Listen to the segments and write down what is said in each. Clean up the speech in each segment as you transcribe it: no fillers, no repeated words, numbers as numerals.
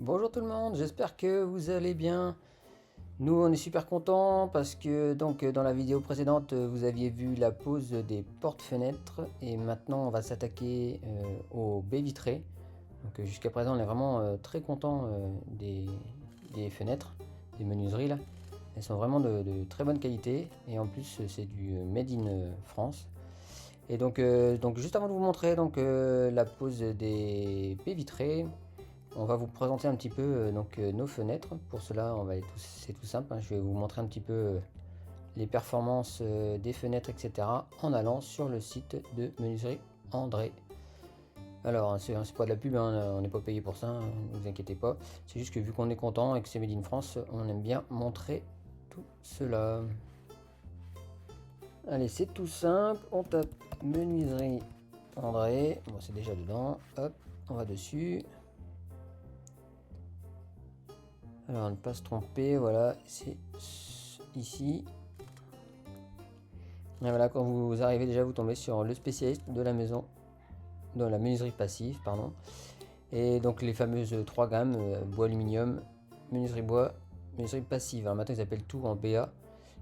Bonjour tout le monde, j'espère que vous allez bien. Nous on est super contents parce que dans la vidéo précédente vous aviez vu la pose des portes-fenêtres et maintenant on va s'attaquer aux baies vitrées. Jusqu'à présent on est vraiment très contents des fenêtres, des menuiseries là. Elles sont vraiment de très bonne qualité et en plus c'est du Made in France. Et donc juste avant de vous montrer la pose des baies vitrées, on va vous présenter un petit peu nos fenêtres. Pour cela, c'est tout simple, hein. Je vais vous montrer un petit peu les performances des fenêtres, etc. en allant sur le site de Menuiserie André. Alors, c'est pas de la pub, hein, on n'est pas payé pour ça, hein, ne vous inquiétez pas. C'est juste que vu qu'on est content et que c'est Made in France, on aime bien montrer tout cela. Allez, c'est tout simple. On tape Menuiserie André. Bon, c'est déjà dedans. Hop, on va dessus. Alors, ne pas se tromper, voilà, c'est ici. Et voilà, quand vous arrivez déjà, vous tombez sur le spécialiste de la maison, dans la menuiserie passive, pardon. Et donc les fameuses 3 gammes, bois aluminium, menuiserie bois, menuiserie passive. Alors maintenant ils appellent tout en BA.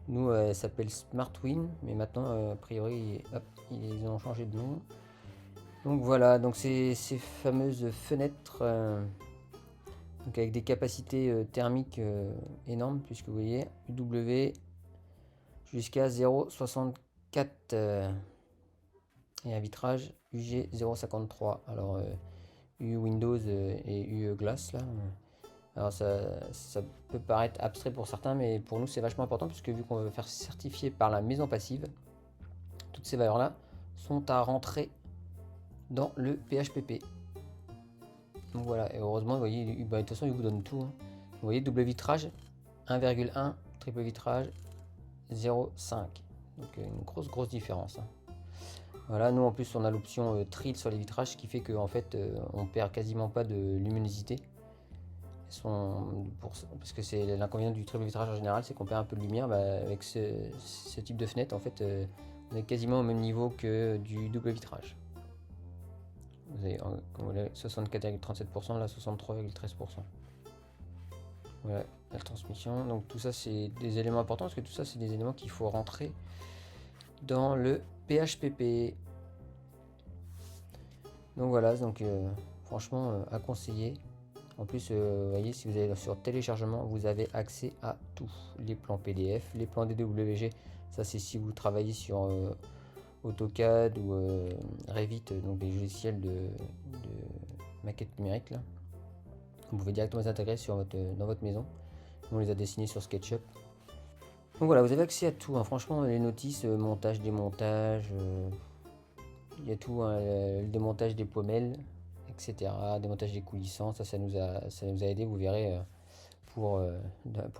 Nous, elle s'appelle SmartWin, mais maintenant, a priori, hop, ils ont changé de nom. Donc voilà, donc ces fameuses fenêtres, donc avec des capacités thermiques énormes, puisque vous voyez, UW jusqu'à 0,64 et un vitrage UG 0,53. Alors U Windows et U Glass là. Alors ça peut paraître abstrait pour certains, mais pour nous c'est vachement important puisque vu qu'on veut faire certifier par la maison passive, toutes ces valeurs là sont à rentrer dans le PHPP. Donc voilà, et heureusement, vous voyez, de toute façon il vous donne tout, hein. Vous voyez, double vitrage 1,1, triple vitrage 0,5. Donc une grosse différence, hein. Voilà, nous en plus on a l'option trill sur les vitrages, ce qui fait qu'en fait on perd quasiment pas de luminosité. Parce que c'est l'inconvénient du triple vitrage en général, c'est qu'on perd un peu de lumière. Avec ce type de fenêtre, en fait, on est quasiment au même niveau que du double vitrage. Vous avez 64,37%, là 63,13%. Voilà la transmission. Donc tout ça c'est des éléments importants parce que tout ça c'est des éléments qu'il faut rentrer dans le PHPP. Donc voilà, franchement à conseiller. En plus, vous voyez, si vous allez sur téléchargement, vous avez accès à tous les plans PDF, les plans DWG. Ça, c'est si vous travaillez sur AutoCAD ou Revit, donc des logiciels de maquette numérique. Là. Vous pouvez directement les intégrer dans votre maison. On les a dessinés sur SketchUp. Donc voilà, vous avez accès à tout, hein. Franchement, les notices, montage, démontage, il y a tout, hein, le démontage des pommelles, etc. Démontage des coulissants, ça nous a aidé, vous verrez pour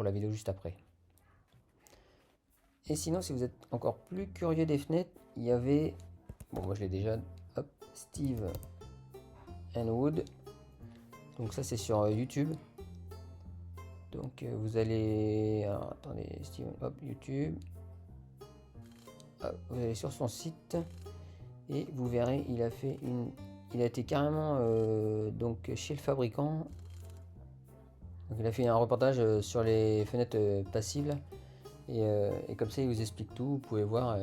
la vidéo juste après. Et sinon, si vous êtes encore plus curieux des fenêtres, il y avait, bon moi je l'ai déjà, hop, Steve Wood. Donc ça c'est sur YouTube. Donc vous allez, alors, attendez, Steve, hop, YouTube. Hop, vous allez sur son site et vous verrez, il a été carrément donc chez le fabricant. Donc il a fait un reportage sur les fenêtres passives là. Et comme ça il vous explique tout, vous pouvez voir,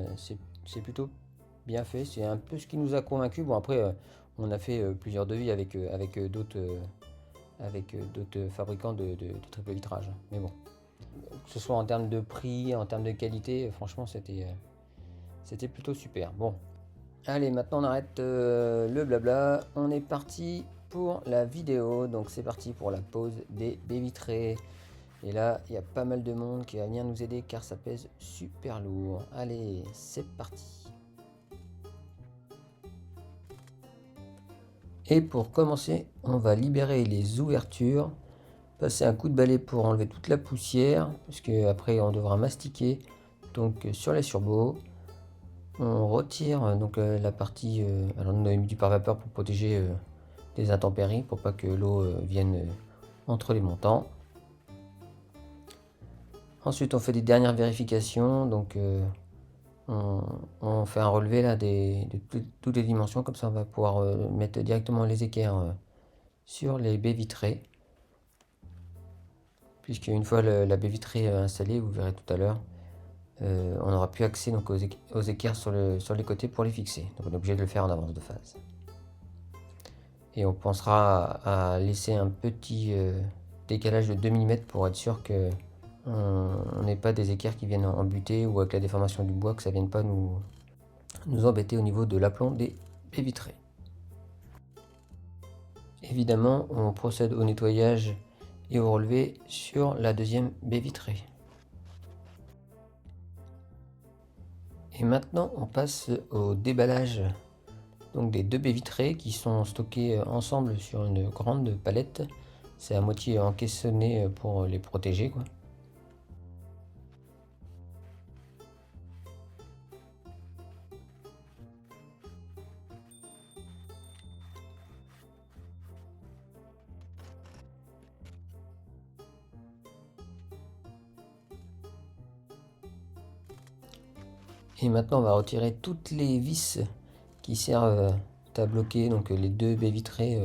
c'est plutôt bien fait, c'est un peu ce qui nous a convaincu. Bon après on a fait plusieurs devis avec d'autres fabricants de triple vitrage, mais bon, que ce soit en termes de prix, en termes de qualité, franchement c'était plutôt super. Bon, allez, maintenant on arrête le blabla, on est parti pour la vidéo. Donc c'est parti pour la pose des baies vitrées. Et là, il y a pas mal de monde qui va venir nous aider car ça pèse super lourd. Allez, c'est parti. Et pour commencer, on va libérer les ouvertures, passer un coup de balai pour enlever toute la poussière, puisque après on devra mastiquer. Donc sur les surbots, on retire la partie. Alors on a mis du pare-vapeur pour protéger des intempéries, pour pas que l'eau vienne entre les montants. Ensuite, on fait des dernières vérifications. Donc, on fait un relevé là de toutes les dimensions. Comme ça, on va pouvoir mettre directement les équerres sur les baies vitrées. puisque une fois la baie vitrée installée, vous verrez tout à l'heure, on n'aura plus accès donc, aux équerres sur les côtés pour les fixer. Donc on est obligé de le faire en avance de phase. Et on pensera à laisser un petit décalage de 2 mm pour être sûr que on n'ait pas des équerres qui viennent en buter ou avec la déformation du bois, que ça ne vienne pas nous embêter au niveau de l'aplomb des baies vitrées. Évidemment, on procède au nettoyage et au relevé sur la deuxième baie vitrée. Et maintenant, on passe au déballage donc des deux baies vitrées qui sont stockées ensemble sur une grande palette. C'est à moitié encaissonné pour les protéger, quoi. Et maintenant, on va retirer toutes les vis qui servent à bloquer donc, les deux baies vitrées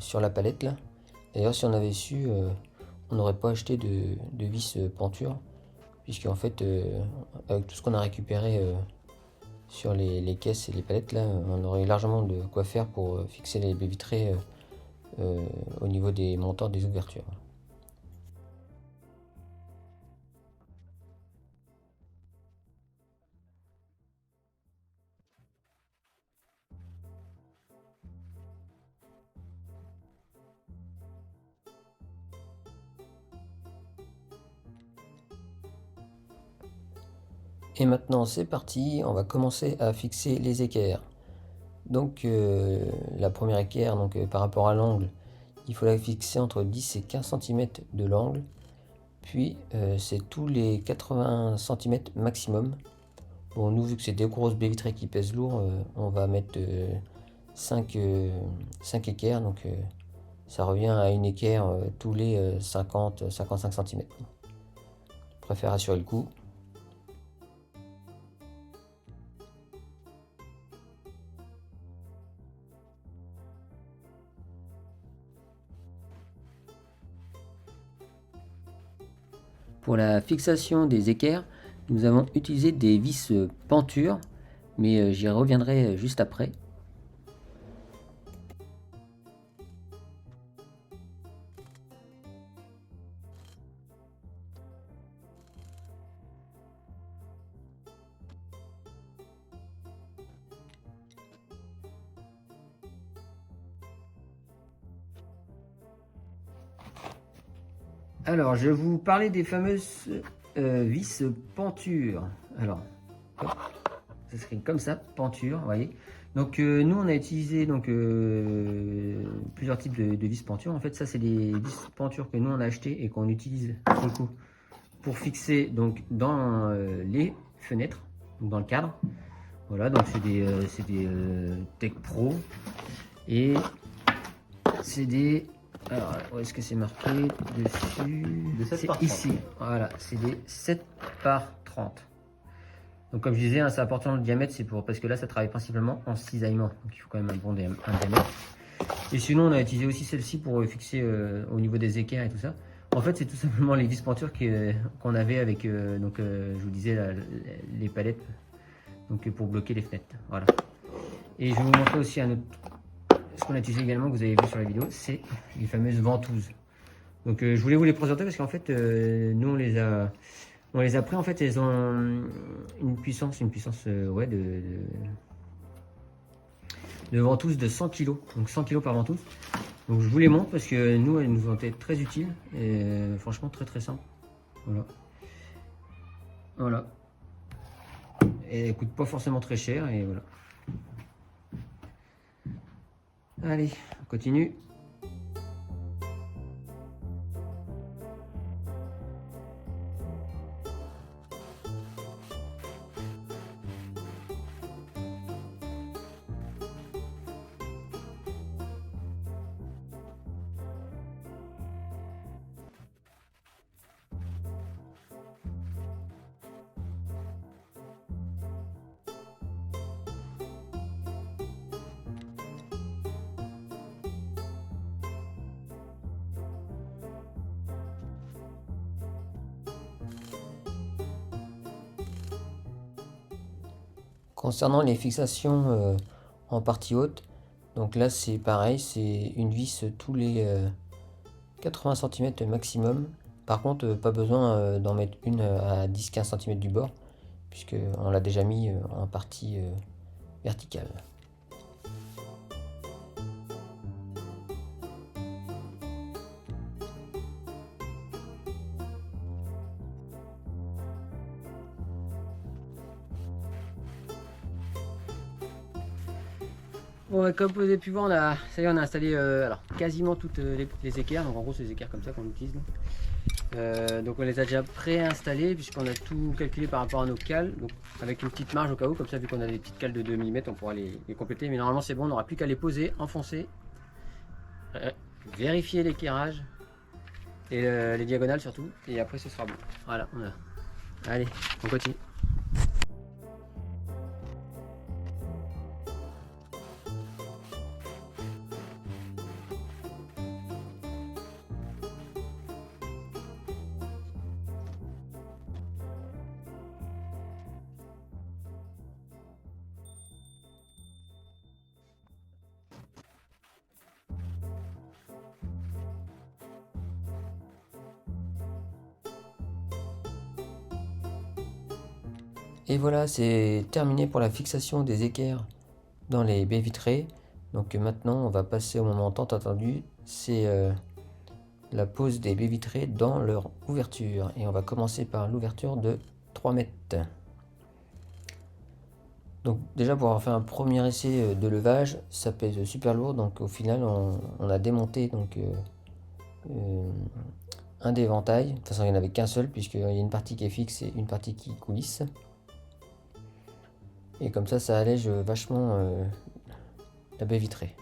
sur la palette là. D'ailleurs, si on avait su, on n'aurait pas acheté de vis penture, puisque en fait, avec tout ce qu'on a récupéré sur les caisses et les palettes là, on aurait largement de quoi faire pour fixer les baies vitrées au niveau des montants des ouvertures. Et maintenant c'est parti, on va commencer à fixer les équerres. Donc la première équerre, donc, par rapport à l'angle, il faut la fixer entre 10 et 15 cm de l'angle. Puis c'est tous les 80 cm maximum. Bon, nous, vu que c'est des grosses baies vitrées qui pèsent lourd, on va mettre 5 équerres. Donc ça revient à une équerre tous les 50-55 cm. Je préfère assurer le coup. Pour la fixation des équerres, nous avons utilisé des vis pentures, mais j'y reviendrai juste après. Alors, je vais vous parler des fameuses vis pentures. Alors, hop, ça serait comme ça, penture, vous voyez. Donc, nous, on a utilisé donc, plusieurs types de vis pentures. En fait, ça, c'est des vis pentures que nous, on a achetées et qu'on utilise beaucoup pour fixer donc, dans les fenêtres, donc dans le cadre. Voilà, donc c'est des Tech Pro. Et c'est des... Alors, où est-ce que c'est marqué dessus? C'est ici. Voilà, c'est des 7 par 30. Donc, comme je disais, hein, c'est important le diamètre, c'est parce que là, ça travaille principalement en cisaillement. Donc, il faut quand même un bon diamètre. Et sinon, on a utilisé aussi celle-ci pour fixer au niveau des équerres et tout ça. En fait, c'est tout simplement les vis pentures qu'on avait avec, je vous disais, les palettes donc, pour bloquer les fenêtres. Voilà. Et je vais vous montrer aussi un autre. Ce qu'on a utilisé également, que vous avez vu sur la vidéo, c'est les fameuses ventouses. Donc je voulais vous les présenter parce qu'en fait, nous on les a pris, en fait, elles ont une puissance ouais, de ventouse de 100 kg. Donc 100 kg par ventouse. Donc je vous les montre parce que nous, elles nous ont été très utiles et franchement très très simple. Voilà. Voilà. Et elles coûtent pas forcément très cher et voilà. Allez, on continue. Concernant les fixations en partie haute, donc là c'est pareil, c'est une vis tous les 80 cm maximum. Par contre, pas besoin d'en mettre une à 10-15 cm du bord, puisque on l'a déjà mis en partie verticale. Bon, comme vous avez pu voir, ça y est, on a installé alors, quasiment toutes les équerres. Donc en gros, c'est des équerres comme ça qu'on utilise. Donc on les a déjà préinstallés puisqu'on a tout calculé par rapport à nos cales. Donc avec une petite marge au cas où, comme ça, vu qu'on a des petites cales de 2 mm, on pourra les compléter. Mais normalement, c'est bon, on n'aura plus qu'à les poser, enfoncer, vérifier l'équerrage et les diagonales surtout. Et après, ce sera bon. Voilà, on a. Allez, on continue. Et voilà, c'est terminé pour la fixation des équerres dans les baies vitrées. Donc maintenant, on va passer au moment tant attendu, c'est la pose des baies vitrées dans leur ouverture. Et on va commencer par l'ouverture de 3 mètres. Donc déjà pour avoir fait un premier essai de levage, ça pèse super lourd. Donc au final, on a démonté donc, un des ventails. De toute façon, il n'y en avait qu'un seul puisqu'il y a une partie qui est fixe et une partie qui coulisse. Et comme ça allège vachement la baie vitrée.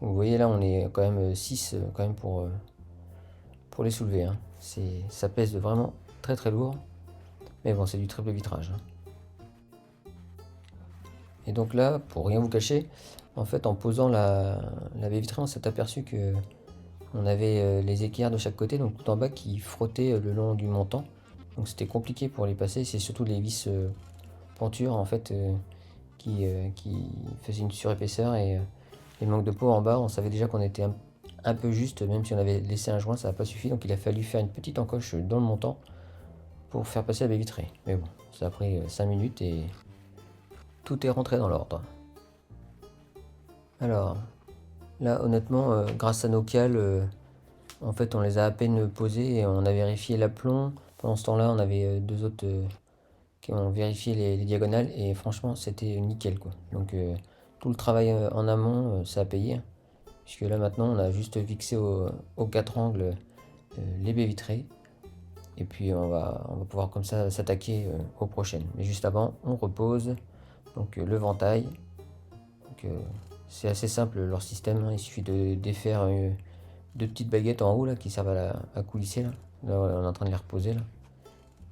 Vous voyez là, on est quand même 6 quand même pour les soulever. Hein. Ça pèse vraiment très très lourd. Mais bon, c'est du triple vitrage. Hein. Et donc là, pour rien vous cacher, en fait, en posant la baie vitrée, on s'est aperçu que on avait les équerres de chaque côté, donc tout en bas, qui frottaient le long du montant. Donc c'était compliqué pour les passer. C'est surtout les vis pentures en fait qui faisaient une surépaisseur et le manque de peau en bas. On savait déjà qu'on était un peu juste, même si on avait laissé un joint, ça n'a pas suffi. Donc il a fallu faire une petite encoche dans le montant pour faire passer la baie vitrée. Mais bon, ça a pris 5 minutes et tout est rentré dans l'ordre. Alors, là honnêtement, grâce à nos cales, en fait on les a à peine posées et on a vérifié l'aplomb. Pendant ce temps-là, on avait deux autres qui ont vérifié les diagonales et franchement c'était nickel quoi. Donc tout le travail en amont, ça a payé. Puisque là maintenant on a juste fixé aux 4 angles les baies vitrées. Et puis on va pouvoir comme ça s'attaquer aux prochaines. Mais juste avant, on repose donc le ventail. Donc, c'est assez simple leur système. Hein. Il suffit de défaire deux petites baguettes en haut là, qui servent à coulisser. Là. Là, on est en train de les reposer. Là.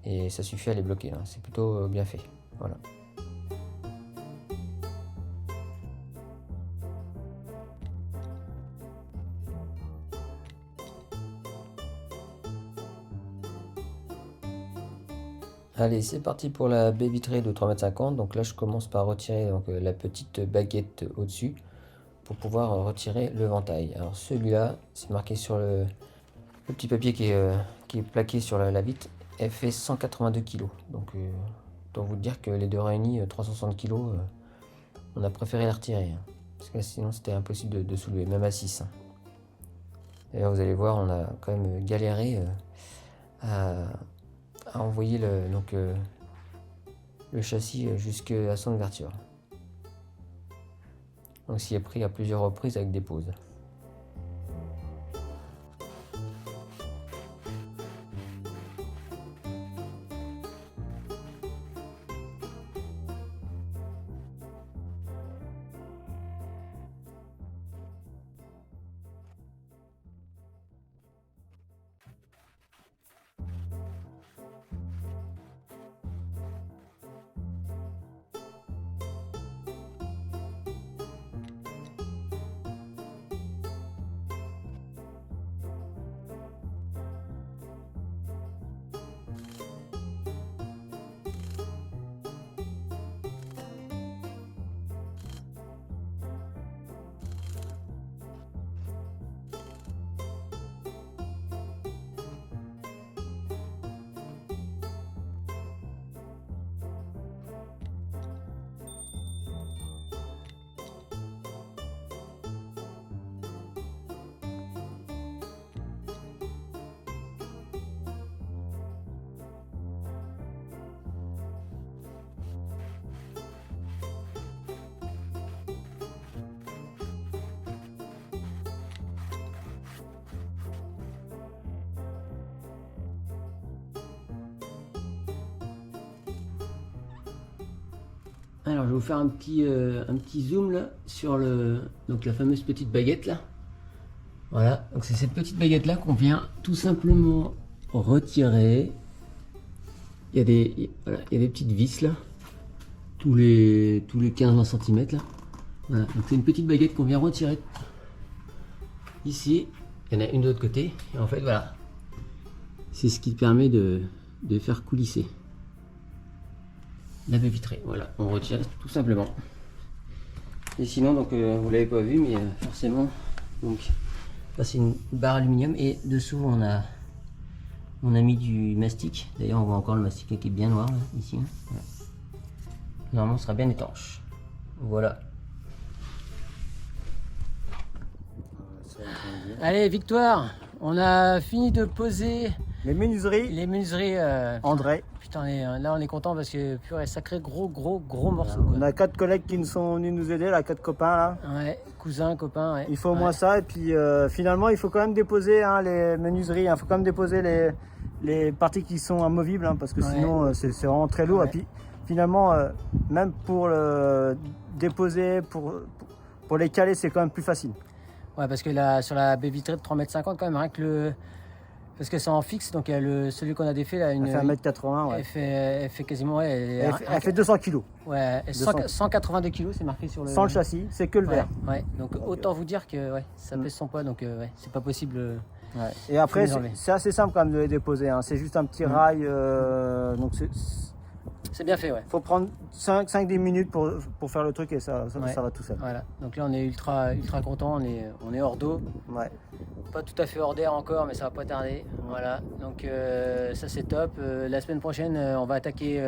Et ça suffit à les bloquer. Là. C'est plutôt bien fait. Voilà. Allez, c'est parti pour la baie vitrée de 3,50 m. Donc là, je commence par retirer donc, la petite baguette au-dessus pour pouvoir retirer le ventail. Alors celui-là, c'est marqué sur le petit papier qui est plaqué sur la vitre. Elle fait 182 kg. Donc, autant vous dire que les deux réunis, 360 kg, on a préféré la retirer. Hein, parce que sinon, c'était impossible de soulever, même à 6. Hein. D'ailleurs, vous allez voir, on a quand même galéré à envoyer le châssis jusqu'à son ouverture. Donc, s'y est pris à plusieurs reprises avec des pauses. Alors je vais vous faire un petit zoom là sur donc la fameuse petite baguette là. Voilà, donc c'est cette petite baguette là qu'on vient tout simplement retirer. Il y a des petites vis là, tous les 15-20 cm là. Voilà, donc c'est une petite baguette qu'on vient retirer ici. Il y en a une de l'autre côté, et en fait voilà, c'est ce qui permet de faire coulisser la baie vitrée. Voilà, on retire tout simplement. Et sinon, donc vous l'avez pas vu, mais forcément, donc là c'est une barre aluminium et dessous on a mis du mastic. D'ailleurs on voit encore le mastic qui est bien noir là, ici. Voilà. Normalement ce sera bien étanche. Voilà. Allez Victoire, on a fini de poser les menuiseries. André. Putain, là on est content parce que purée, sacré gros morceau. Voilà, on a 4 collègues qui nous sont venus nous aider, là, 4 copains là. Ouais, cousins, copains. Ouais. Il faut au moins ça et puis finalement il faut quand même déposer les menuiseries, il faut quand même déposer les parties qui sont amovibles parce que sinon c'est vraiment très lourd. Et puis finalement même pour le déposer, pour les caler c'est quand même plus facile. Ouais, parce que là, sur la baie vitrée de 3,50 m quand même, rien que parce que c'est en fixe, donc celui qu'on a défait là, elle fait 1,80 m, ouais. Elle fait quasiment, elle fait 200 kg. Ouais, 182 kg, c'est marqué sur le. Sans le châssis, c'est que le verre. Ouais, donc autant vous dire que ça pèse son poids, donc c'est pas possible. Ouais. Et après, c'est assez simple quand même de les déposer. C'est juste un petit rail, donc c'est bien fait, ouais. Faut prendre 5-10 minutes pour faire le truc et ça va tout seul. Voilà, donc là on est ultra content, on est hors d'eau. Ouais. Pas tout à fait hors d'air encore, mais ça va pas tarder. Voilà, donc ça c'est top. La semaine prochaine, on va attaquer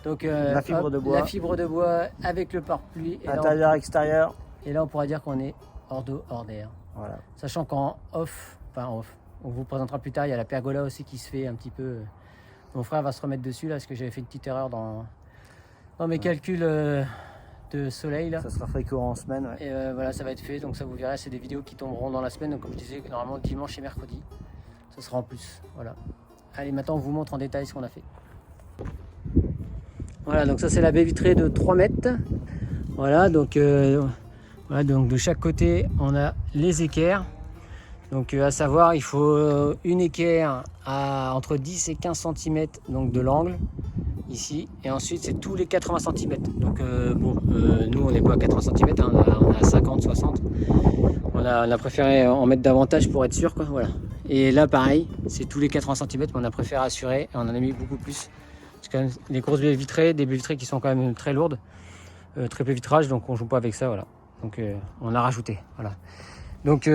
la fibre de bois. La fibre de bois avec le pare-pluie. Intérieur, extérieur. Et là on pourra dire qu'on est hors d'eau, hors d'air. Voilà. Sachant qu'en off, on vous présentera plus tard, il y a la pergola aussi qui se fait un petit peu. Mon frère va se remettre dessus là, parce que j'avais fait une petite erreur dans mes calculs de soleil là. Ça sera fait courant en semaine. Ouais. Et voilà, ça va être fait, donc ça vous verrez, c'est des vidéos qui tomberont dans la semaine. Donc comme je disais, normalement dimanche et mercredi, ça sera en plus. Voilà. Allez, maintenant on vous montre en détail ce qu'on a fait. Voilà, donc ça c'est la baie vitrée de 3 mètres. Voilà, donc de chaque côté on a les équerres. Donc à savoir, il faut une équerre à entre 10 et 15 cm donc de l'angle ici, et ensuite c'est tous les 80 cm. Donc nous on n'est pas à 80 cm, on a 50, 60. On a préféré en mettre davantage pour être sûr, quoi. Voilà. Et là pareil, c'est tous les 80 cm, mais on a préféré assurer, et on en a mis beaucoup plus. Parce que les grosses baies vitrées, des baies vitrées qui sont quand même très lourdes, triple vitrage, donc on joue pas avec ça, voilà. Donc on a rajouté, voilà. Donc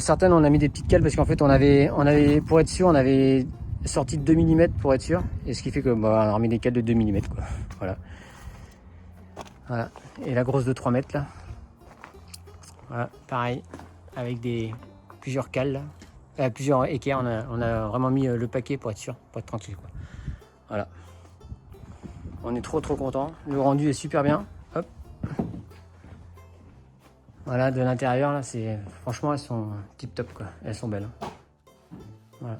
certaines on a mis des petites cales parce qu'en fait on avait pour être sûr on avait sorti de 2 mm pour être sûr, et ce qui fait que on a remis des cales de 2 mm quoi. Voilà. Et la grosse de 3 mètres là. Voilà, pareil, avec plusieurs cales là. Plusieurs équerres, on a vraiment mis le paquet pour être sûr, pour être tranquille quoi. Voilà. On est trop content. Le rendu est super bien. Hop. Voilà, de l'intérieur là, franchement elles sont tip top quoi, elles sont belles. Voilà.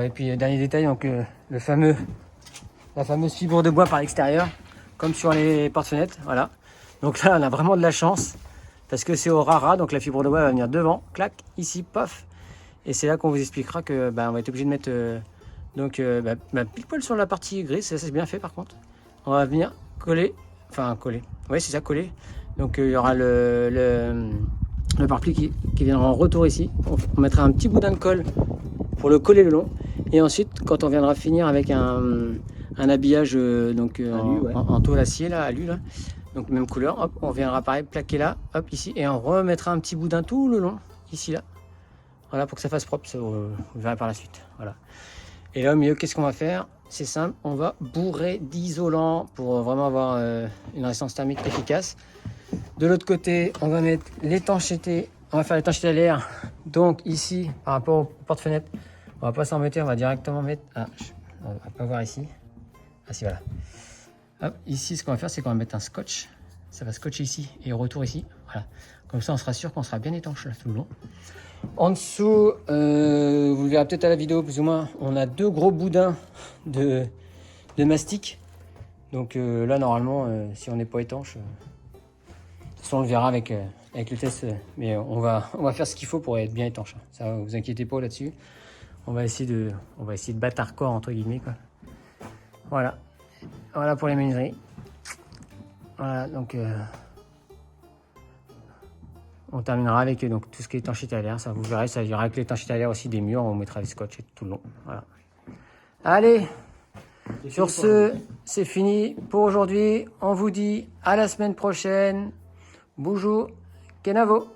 Et puis dernier détail, donc la fameuse fibre de bois par l'extérieur, comme sur les porte-fenêtres, voilà. Donc là on a vraiment de la chance parce que c'est au rara, donc la fibre de bois va venir devant, clac, ici, paf, et c'est là qu'on vous expliquera que on va être obligé de mettre pile poil sur la partie grise, ça c'est bien fait par contre. On va venir coller, ouais c'est ça, coller. Donc il y aura le pare-pluie qui viendra en retour ici. On mettra un petit boudin de colle pour le coller le long. Et ensuite, quand on viendra finir avec un habillage en tôle acier là, alu là, donc même couleur, hop, on viendra pareil plaquer là, hop ici, et on remettra un petit boudin tout le long ici là. Voilà, pour que ça fasse propre, ça, vous verrez par la suite. Voilà. Et là au milieu, qu'est-ce qu'on va faire? C'est simple, on va bourrer d'isolant pour vraiment avoir une résistance thermique efficace. De l'autre côté, on va mettre l'étanchéité, on va faire l'étanchéité à l'air. Donc ici, par rapport au porte-fenêtre, on va pas s'embêter, on va directement mettre. On va pas voir ici. Ah si, voilà. Hop, ici, ce qu'on va faire, c'est qu'on va mettre un scotch. Ça va scotcher ici et au retour ici. Voilà. Comme ça, on sera sûr qu'on sera bien étanche là, tout le long. En dessous, vous le verrez peut-être à la vidéo plus ou moins, on a 2 gros boudins de mastic. Donc là normalement, si on n'est pas étanche, de toute façon on le verra avec le test, mais on va faire ce qu'il faut pour être bien étanche. Ça, vous inquiétez pas là-dessus. On va essayer de battre hardcore entre guillemets quoi. Voilà pour les menuiseries. Voilà donc on terminera avec donc tout ce qui est étanchéité à l'air. Ça vous verrez, ça ira avec l'étanchéité à l'air aussi des murs. On mettra les scotch tout le long. Voilà. Allez. Sur ce, c'est fini pour aujourd'hui. On vous dit à la semaine prochaine. Bonjour, Kenavo.